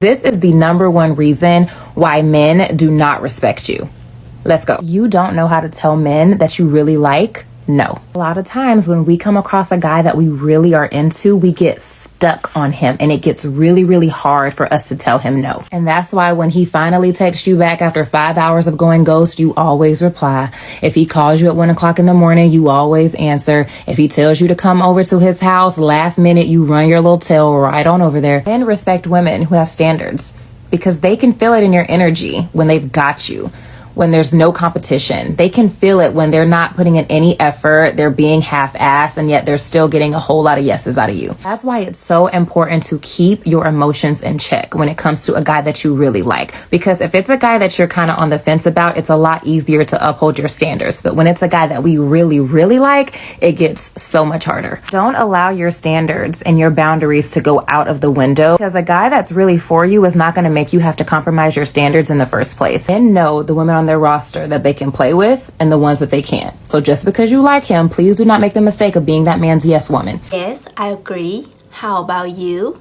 This is the number one reason why men do not respect you. Let's go. You don't know how to tell men that you really like? No. A lot of times when we come across a guy that we really are into, we get stuck on him and it gets really, really hard for us to tell him no. And that's why when he finally texts you back after 5 hours of going ghost, you always reply. If he calls you at 1 o'clock in the morning, you always answer. If he tells you to come over to his house last minute, you run your little tail right on over there. And respect women who have standards because they can feel it in your energy when they've got you. When there's no competition, they can feel it when they're not putting in any effort, they're being half-assed, and yet they're still getting a whole lot of yeses out of you. That's why it's so important to keep your emotions in check when it comes to a guy that you really like. Because if it's a guy that you're kind of on the fence about, it's a lot easier to uphold your standards. But when it's a guy that we really, really like, it gets so much harder. Don't allow your standards and your boundaries to go out of the window because a guy that's really for you is not going to make you have to compromise your standards in the first place. And know the women on their roster that they can play with and the ones that they can't. So just because you like him, please do not make the mistake of being that man's yes woman. Yes, I agree. How about you?